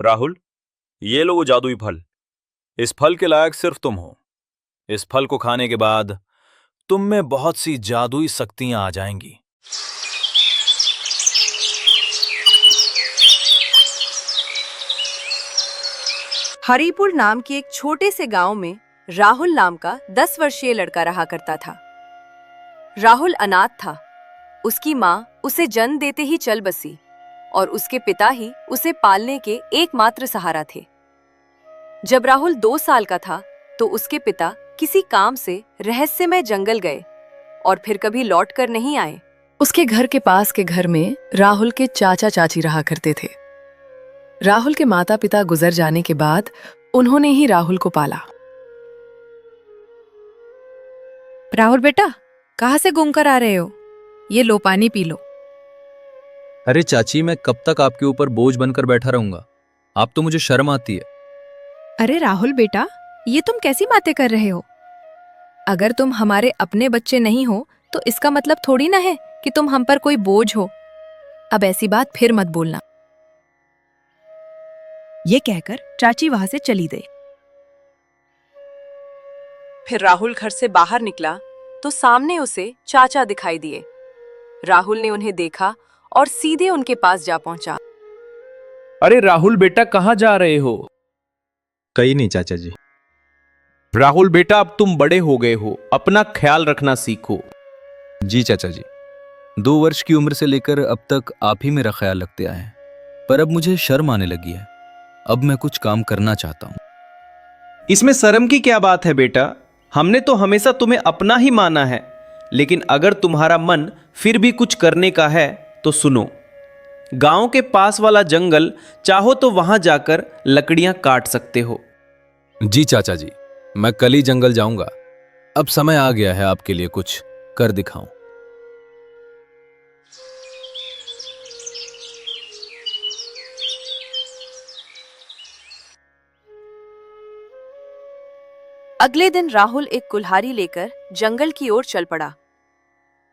राहुल, ये लो वो जादुई फल। इस फल के लायक सिर्फ तुम हो। इस फल को खाने के बाद तुम में बहुत सी जादुई शक्तियां आ जाएंगी। हरिपुर नाम के एक छोटे से गांव में राहुल नाम का 10 वर्षीय लड़का रहा करता था। राहुल अनाथ था। उसकी माँ उसे जन्म देते ही चल बसी और उसके पिता ही उसे पालने के एकमात्र सहारा थे। जब राहुल 2 साल का था तो उसके पिता किसी काम से रहस्यमय जंगल गए और फिर कभी लौट कर नहीं आए। उसके घर के पास के घर में राहुल के चाचा चाची रहा करते थे। राहुल के माता पिता गुजर जाने के बाद उन्होंने ही राहुल को पाला। राहुल बेटा, कहाँ से घूम कर आ रहे हो? ये लो, पानी पी लो। अरे चाची, मैं कब तक आपके ऊपर बोझ बनकर बैठा रहूंगा? आप तो मुझे शर्म आती है। अरे राहुल बेटा, ये तुम कैसी बातें कर रहे हो? अगर तुम हमारे अपने बच्चे नहीं हो तो इसका मतलब थोड़ी ना है कि तुम हम पर कोई बोझ हो। अब ऐसी बात फिर मत बोलना। ये कहकर चाची वहां से चली गई। फिर राहुल घर से बाहर निकला तो सामने उसे चाचा दिखाई दिए। राहुल ने उन्हें देखा और सीधे उनके पास जा पहुंचा। अरे राहुल बेटा, कहाँ जा रहे हो? कहीं नहीं चाचा जी। राहुल बेटा, अब तुम बड़े हो गए हो, अपना ख्याल रखना सीखो। जी चाचा जी। 2 वर्ष की उम्र से लेकर अब तक आप ही मेरा ख्याल रखते आए हैं, पर अब मुझे शर्म आने लगी है। अब मैं कुछ काम करना चाहता हूँ। इसमें शर्म की क्या बात है बेटा? हमने तो हमेशा तुम्हें अपना ही माना है। लेकिन अगर तुम्हारा मन फिर भी कुछ करने का है तो सुनो। गांव के पास वाला जंगल, चाहो तो वहां जाकर लकड़ियां काट सकते हो। जी चाचा जी, मैं कल ही जंगल जाऊंगा। अब समय आ गया है आपके लिए कुछ कर दिखाऊं। अगले दिन राहुल एक कुल्हाड़ी लेकर जंगल की ओर चल पड़ा।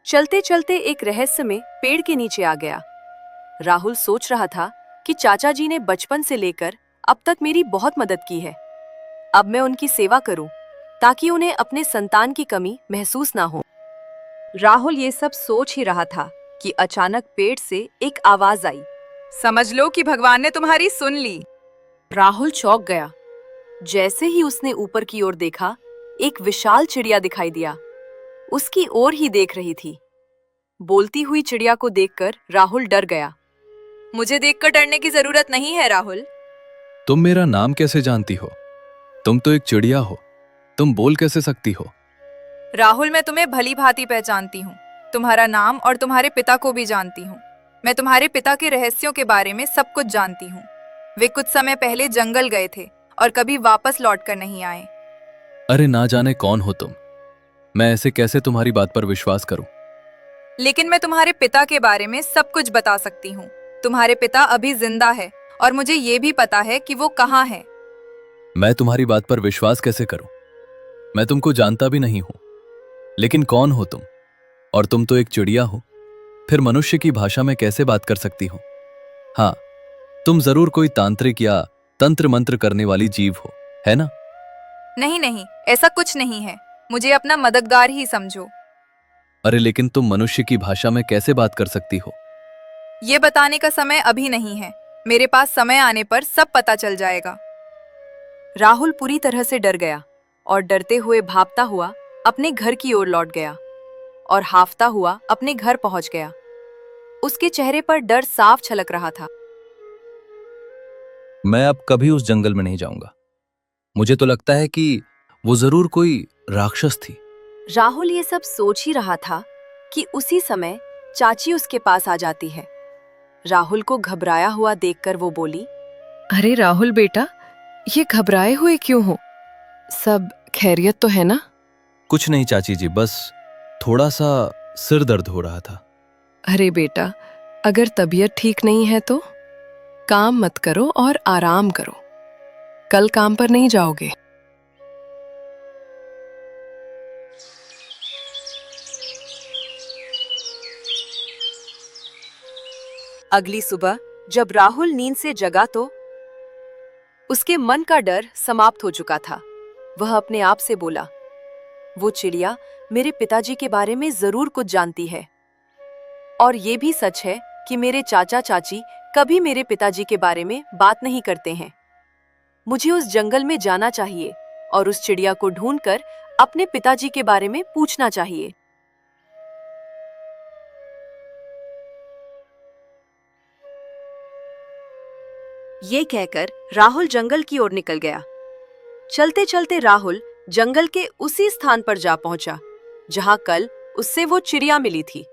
चलते चलते एक रहस्य में पेड़ के नीचे आ गया। राहुल सोच रहा था कि चाचा जी ने बचपन से लेकर अब तक मेरी बहुत मदद की है। अब मैं उनकी सेवा करूं ताकि उन्हें अपने संतान की कमी महसूस ना हो। राहुल ये सब सोच ही रहा था कि अचानक पेड़ से एक आवाज आई। समझ लो कि भगवान ने तुम्हारी सुन ली। राहुल चौंक गया। जैसे ही उसने ऊपर की ओर देखा, एक विशाल चिड़िया दिखाई दिया। उसकी ओर ही देख रही थी। बोलती हुई चिड़िया को देखकर राहुल डर गया। मुझे देखकर डरने की जरूरत नहीं है राहुल। तुम मेरा नाम कैसे जानती हो? तुम तो एक चिड़िया हो, तुम बोल कैसे सकती हो? राहुल, मैं तुम्हें भली भांति पहचानती हूँ। तुम्हारा नाम और तुम्हारे पिता को भी जानती हूँ। मैं तुम्हारे पिता के रहस्यों के बारे में सब कुछ जानती हूँ। वे कुछ समय पहले जंगल गए थे और कभी वापस लौट कर नहीं आए। अरे ना जाने कौन हो तुम। मैं ऐसे कैसे तुम्हारी बात पर विश्वास करूं? लेकिन मैं तुम्हारे पिता के बारे में सब कुछ बता सकती हूँ। तुम्हारे पिता अभी जिंदा है और मुझे ये भी पता है कि वो कहाँ है। मैं तुम्हारी बात पर विश्वास कैसे करूं? मैं तुमको जानता भी नहीं हूं। लेकिन कौन हो तुम? और तुम तो एक चिड़िया हो, फिर मनुष्य की भाषा में कैसे बात कर सकती हो? हाँ, तुम जरूर कोई तांत्रिक या तंत्र मंत्र करने वाली जीव हो, है ना? नहीं नहीं, ऐसा कुछ नहीं है। मुझे अपना मददगार ही समझो। अरे लेकिन तुम मनुष्य की भाषा में कैसे बात कर सकती हो? ये बताने का समय अभी नहीं है। मेरे पास समय आने पर सब पता चल जाएगा। राहुल पूरी तरह से डर गया और डरते हुए भागता हुआ अपने घर की ओर लौट गया और हांफता हुआ अपने घर पहुंच गया। उसके चेहरे पर डर साफ झलक रहा था। मैं अब कभी उस जंगल में नहीं जाऊंगा। मुझे तो लगता है कि वो जरूर कोई राक्षस थी। राहुल ये सब सोच ही रहा था कि उसी समय चाची उसके पास आ जाती है। राहुल को घबराया हुआ देखकर वो बोली, अरे राहुल बेटा, ये घबराए हुए क्यों हो? सब खैरियत तो है ना? कुछ नहीं चाची जी, बस थोड़ा सा सिर दर्द हो रहा था। अरे बेटा, अगर तबीयत ठीक नहीं है तो काम मत करो और आराम करो। कल काम पर नहीं जाओगे? अगली सुबह जब राहुल नींद से जगा तो उसके मन का डर समाप्त हो चुका था। वह अपने आप से बोला, वो चिड़िया मेरे पिताजी के बारे में जरूर कुछ जानती है। और ये भी सच है कि मेरे चाचा चाची कभी मेरे पिताजी के बारे में बात नहीं करते हैं। मुझे उस जंगल में जाना चाहिए और उस चिड़िया को ढूंढकर अपने पिताजी के बारे में पूछना चाहिए। ये कहकर राहुल जंगल की ओर निकल गया। चलते चलते राहुल जंगल के उसी स्थान पर जा पहुंचा जहां कल उससे वो चिड़िया मिली थी।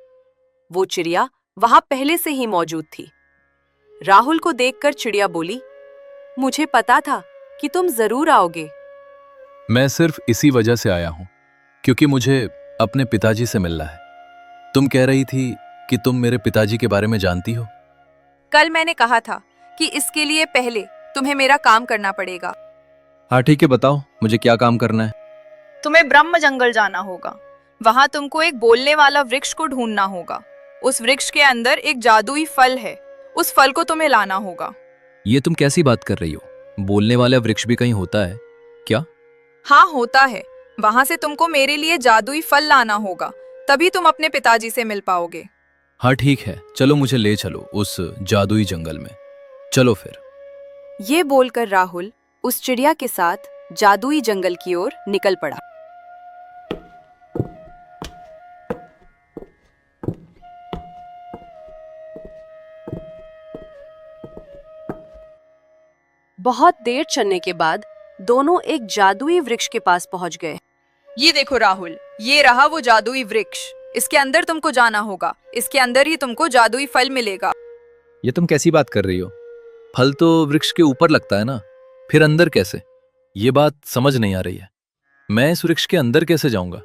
वो चिड़िया वहां पहले से ही मौजूद थी। राहुल को देखकर चिड़िया बोली, मुझे पता था कि तुम जरूर आओगे। मैं सिर्फ इसी वजह से आया हूं क्योंकि मुझे अपने पिताजी से मिलना है। तुम कह रही थी कि तुम मेरे पिताजी के बारे में जानती हो। कल मैंने कहा था कि इसके लिए पहले तुम्हें मेरा काम करना पड़ेगा। हाँ ठीक है, बताओ मुझे क्या काम करना है। तुम्हें ब्रह्म जंगल जाना होगा। वहां तुमको एक बोलने वाला वृक्ष को ढूंढना होगा। उस वृक्ष के अंदर एक जादुई फल है। उस फल को तुम्हें लाना होगा। ये तुम कैसी बात कर रही हो? बोलने वाला वृक्ष भी कहीं होता है क्या? हाँ, होता है। वहां से तुमको मेरे लिए जादुई फल लाना होगा, तभी तुम अपने पिताजी से मिल पाओगे। हाँ ठीक है, चलो मुझे ले चलो उस जादुई जंगल में। चलो फिर। ये बोलकर राहुल उस चिड़िया के साथ जादुई जंगल की ओर निकल पड़ा। बहुत देर चलने के बाद दोनों एक जादुई वृक्ष के पास पहुंच गए। ये देखो राहुल, ये रहा वो जादुई वृक्ष। इसके अंदर तुमको जाना होगा। इसके अंदर ही तुमको जादुई फल मिलेगा। ये तुम कैसी बात कर रही हो? फल तो वृक्ष के ऊपर लगता है ना, फिर अंदर कैसे? ये बात समझ नहीं आ रही है। मैं इस वृक्ष के अंदर कैसे जाऊंगा?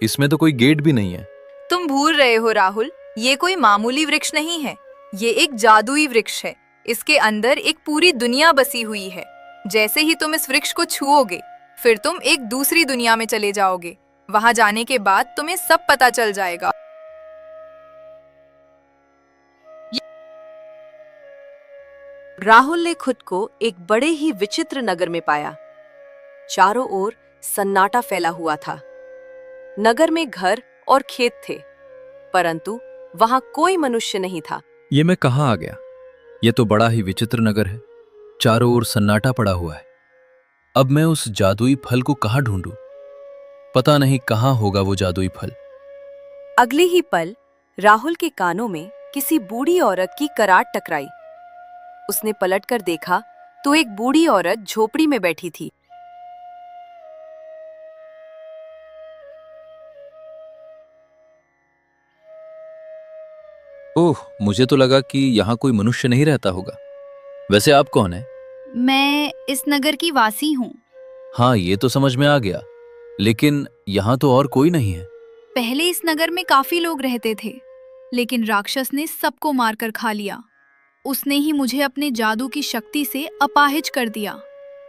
इसमें तो कोई गेट भी नहीं है। तुम भूल रहे हो राहुल, ये कोई मामूली वृक्ष नहीं है। ये एक जादुई वृक्ष है। इसके अंदर एक पूरी दुनिया बसी हुई है। जैसे ही तुम इस वृक्ष को छुओगे, फिर तुम एक दूसरी दुनिया में चले जाओगे। वहां जाने के बाद तुम्हें सब पता चल जाएगा। राहुल ने खुद को एक बड़े ही विचित्र नगर में पाया। चारों ओर सन्नाटा फैला हुआ था। नगर में घर और खेत थे, परंतु वहां कोई मनुष्य नहीं था। ये मैं कहाँ आ गया? ये तो बड़ा ही विचित्र नगर है। चारों ओर सन्नाटा पड़ा हुआ है। अब मैं उस जादुई फल को कहाँ ढूंढूं? पता नहीं कहाँ होगा वो जादुई फल। अगले ही पल राहुल के कानों में किसी बूढ़ी औरत की कराट टकराई। उसने पलटकर देखा तो एक बूढ़ी औरत झोपड़ी में बैठी थी। ओह, मुझे तो लगा कि यहाँ कोई मनुष्य नहीं रहता होगा। वैसे आप कौन है? मैं इस नगर की वासी हूँ। हाँ, ये तो समझ में आ गया, लेकिन यहाँ तो और कोई नहीं है। पहले इस नगर में काफी लोग रहते थे, लेकिन राक्षस ने सबको मारकर खा लिया। उसने ही मुझे अपने जादू की शक्ति से अपाहिज कर दिया।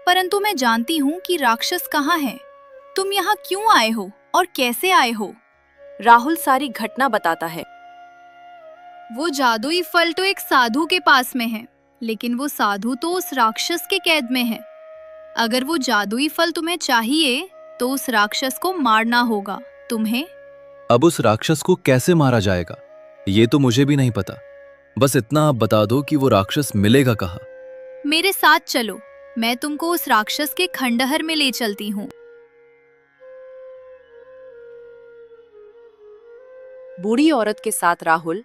परंतु मैं जानती हूँ कि राक्षस कहाँ है। तुम यहाँ क्यों आए हो और कैसे आए हो? राहुल सारी घटना बताता है। वो जादुई फल तो एक साधु के पास में है, लेकिन वो साधु तो उस राक्षस के कैद में है। अगर वो जादुई फल तुम्हें चाहिए तो उस राक्षस को मारना होगा। तुम्हें? अब उस राक्षस को कैसे मारा जाएगा, ये तो मुझे भी नहीं पता। बस इतना आप बता दो कि वो राक्षस मिलेगा कहाँ। मेरे साथ चलो, मैं तुमको उस राक्षस के खंडहर में ले चलती हूँ। बूढ़ी औरत के साथ राहुल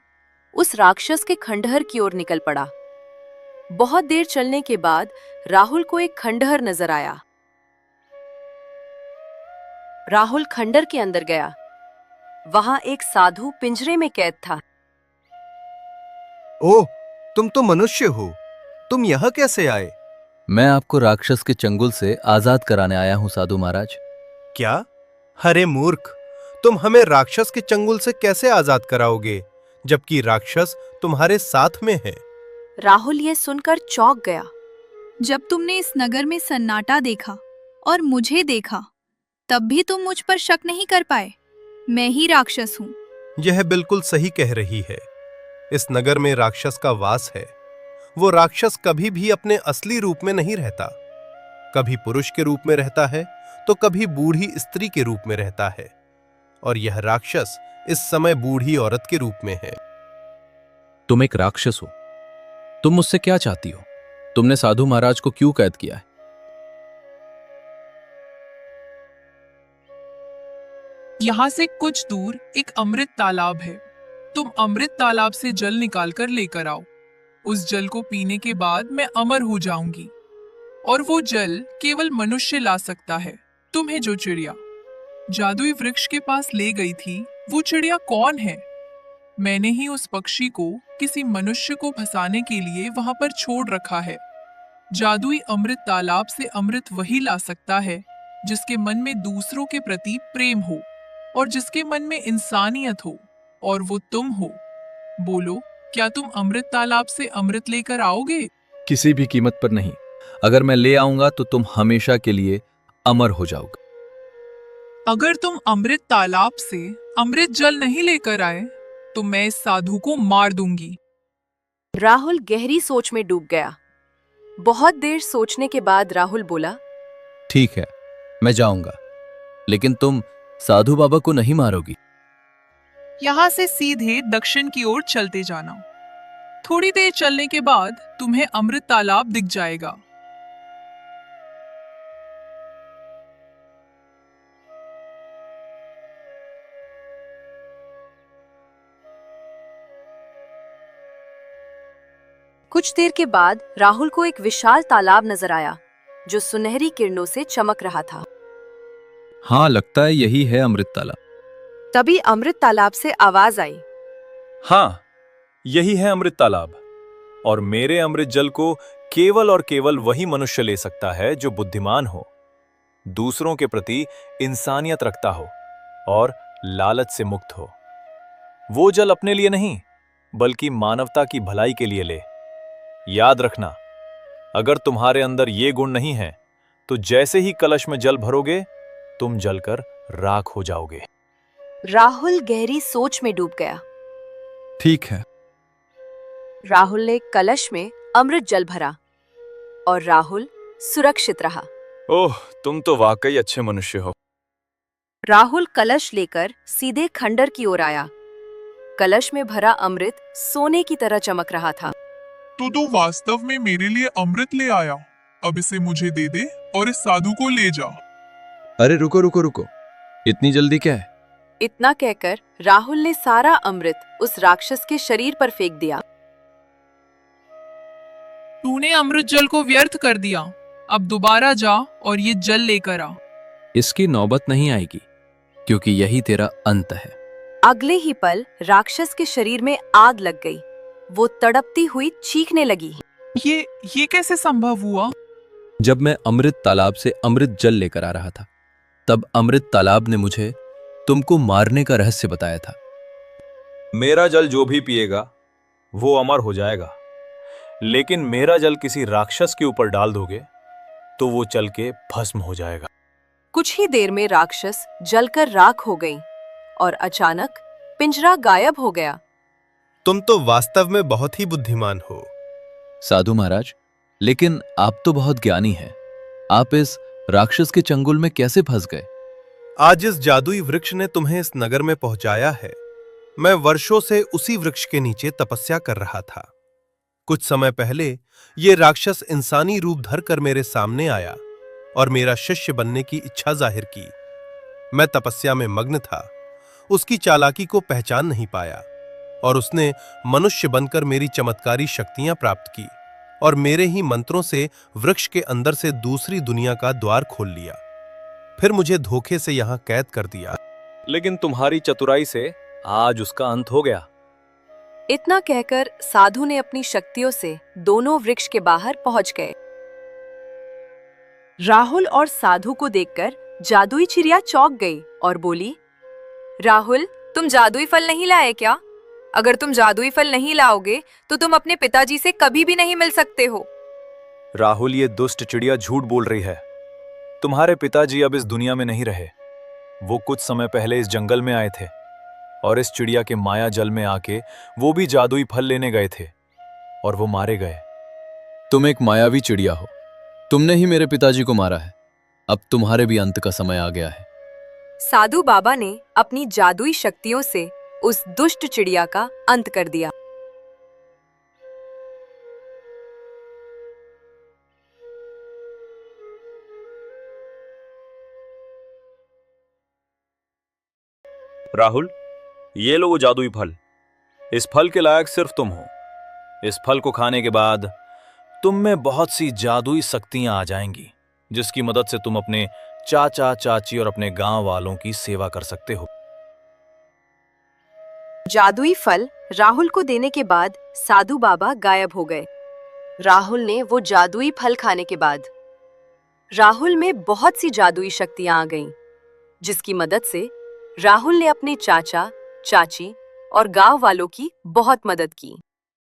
उस राक्षस के खंडहर की ओर निकल पड़ा। बहुत देर चलने के बाद राहुल को एक खंडहर नजर आया। राहुल खंडहर के अंदर गया। वहां एक साधु पिंजरे में कैद था। ओह, तुम तो मनुष्य हो। तुम यहाँ कैसे आए? मैं आपको राक्षस के चंगुल से आजाद कराने आया हूँ साधु महाराज। क्या? अरे मूर्ख, तुम हमें राक्षस के चंगुल से कैसे आजाद कराओगे, जबकि राक्षस तुम्हारे साथ में है? राहुल ये सुनकर चौंक गया। जब तुमने इस नगर में सन्नाटा देखा और मुझे देखा, तब भी तुम मुझ पर शक नहीं कर पाए। मैं ही राक्षस हूँ। यह बिल्कुल सही कह रही है। इस नगर में राक्षस का वास है। वो राक्षस कभी भी अपने असली रूप में नहीं रहता। कभी पुरुष के रूप में रहता है तो कभी बूढ़ी स्त्री के रूप में रहता है, और यह राक्षस इस समय बूढ़ी औरत के रूप में है। तुम एक राक्षस हो। तुम मुझसे क्या चाहती हो? तुमने साधु महाराज को क्यों कैद किया है? यहाँ से कुछ दूर एक अमृत तालाब है। तुम अमृत तालाब से जल निकालकर लेकर आओ। उस जल को पीने के बाद मैं अमर हो जाऊंगी, और वो जल केवल मनुष्य ला सकता है। तुम्हें जो चिड़िया जादुई वृक्ष के पास ले गई थी, वो चिड़िया कौन है? मैंने ही उस पक्षी को किसी मनुष्य को फंसाने के लिए वहां पर छोड़ रखा है। जादुई अमृत तालाब से अमृत वही ला सकता है जिसके मन में दूसरों के प्रति प्रेम हो, और जिसके मन में इंसानियत हो, और वो तुम हो। बोलो, क्या तुम अमृत तालाब से अमृत लेकर आओगे? किसी भी कीमत पर नहीं। अगर मैं ले आऊंगा तो तुम हमेशा के लिए अमर हो जाओगे। अगर तुम अमृत तालाब से अमृत जल नहीं लेकर आए तो मैं इस साधु को मार दूंगी। राहुल गहरी सोच में डूब गया। बहुत देर सोचने के बाद राहुल बोला, ठीक है, मैं जाऊंगा, लेकिन तुम साधु बाबा को नहीं मारोगी। यहाँ से सीधे दक्षिण की ओर चलते जाना। थोड़ी देर चलने के बाद तुम्हें अमृत तालाब दिख जाएगा। कुछ देर के बाद राहुल को एक विशाल तालाब नजर आया जो सुनहरी किरणों से चमक रहा था। हाँ, लगता है यही है अमृत तालाब। तभी अमृत तालाब से आवाज आई, हाँ, यही है अमृत तालाब, और मेरे अमृत जल को केवल और केवल वही मनुष्य ले सकता है जो बुद्धिमान हो, दूसरों के प्रति इंसानियत रखता हो और लालच से मुक्त हो। वो जल अपने लिए नहीं, बल्कि मानवता की भलाई के लिए ले। याद रखना, अगर तुम्हारे अंदर ये गुण नहीं है तो जैसे ही कलश में जल भरोगे तुम जलकर राख हो जाओगे। राहुल गहरी सोच में डूब गया। ठीक है। राहुल ने कलश में अमृत जल भरा और राहुल सुरक्षित रहा। ओह, तुम तो वाकई अच्छे मनुष्य हो। राहुल कलश लेकर सीधे खंडर की ओर आया। कलश में भरा अमृत सोने की तरह चमक रहा था। तो वास्तव में मेरे लिए अमृत ले आया। अब इसे मुझे दे दे और इस साधु को ले जा। अरे रुको रुको रुको, इतनी जल्दी क्या है? इतना कहकर राहुल ने सारा अमृत उस राक्षस के शरीर पर फेंक दिया। तूने अमृत जल को व्यर्थ कर दिया। अब दोबारा जा और ये जल लेकर आ। इसकी नौबत नहीं आएगी, क्योंकि यही तेरा अंत है। अगले ही पल राक्षस के शरीर में आग लग गई। वो तड़पती हुई चीखने लगी। ये कैसे संभव हुआ? जब मैं अमृत तालाब से अमृत जल लेकर आ रहा था, तब अमृत तालाब ने मुझे तुमको मारने का रहस्य बताया था। मेरा जल जो भी पिएगा वो अमर हो जाएगा, लेकिन मेरा जल किसी राक्षस के ऊपर डाल दोगे तो वो चल के भस्म हो जाएगा। कुछ ही देर में राक्षस जलकर राख हो गई और अचानक पिंजरा गायब हो गया। तुम तो वास्तव में बहुत ही बुद्धिमान हो। साधु महाराज, लेकिन आप तो बहुत ज्ञानी हैं। आप इस राक्षस के चंगुल में कैसे फंस गए? आज इस जादुई वृक्ष ने तुम्हें इस नगर में पहुंचाया है। मैं वर्षों से उसी वृक्ष के नीचे तपस्या कर रहा था। कुछ समय पहले ये राक्षस इंसानी रूप धरकर मेरे सामने आया और मेरा शिष्य बनने की इच्छा जाहिर की। मैं तपस्या में मग्न था, उसकी चालाकी को पहचान नहीं पाया और उसने मनुष्य बनकर मेरी चमत्कारी शक्तियां प्राप्त की और मेरे ही मंत्रों से वृक्ष के अंदर से दूसरी दुनिया का द्वार खोल लिया। फिर मुझे धोखे से यहां कैद कर दिया। लेकिन तुम्हारी चतुराई से आज उसका अंत हो गया। इतना कहकर साधु ने अपनी शक्तियों से दोनों वृक्ष के बाहर पहुंच गए। राहुल और साधु को देखकर जादुई चिड़िया चौंक गई और बोली, राहुल, तुम जादुई फल नहीं लाए क्या? अगर तुम जादुई फल नहीं लाओगे तो तुम अपने पिताजी से कभी भी नहीं मिल सकते हो। राहुल, ये दुष्ट चिड़िया झूठ बोल रही है। तुम्हारे पिताजी अब इस दुनिया में नहीं रहे। वो कुछ समय पहले इस जंगल में आए थे और इस चिड़िया के माया जल में आके वो भी जादुई फल लेने गए थे और वो मारे गए। तुम एक मायावी चिड़िया हो। तुमने ही मेरे पिताजी को मारा है, अब तुम्हारे भी अंत का समय आ गया है। साधु बाबा ने अपनी जादुई शक्तियों से उस दुष्ट चिड़िया का अंत कर दिया। राहुल, ये लो वो जादुई फल। इस फल के लायक सिर्फ तुम हो। इस फल को खाने के बाद तुम में बहुत सी जादुई शक्तियां आ जाएंगी, जिसकी मदद से तुम अपने चाचा चाची और अपने गांव वालों की सेवा कर सकते हो। जादुई फल राहुल को देने के बाद साधु बाबा गायब हो गए। राहुल ने वो जादुई फल खाने के बाद राहुल में बहुत सी जादुई शक्तियां आ गईं, जिसकी मदद से राहुल ने अपने चाचा चाची और गांव वालों की बहुत मदद की।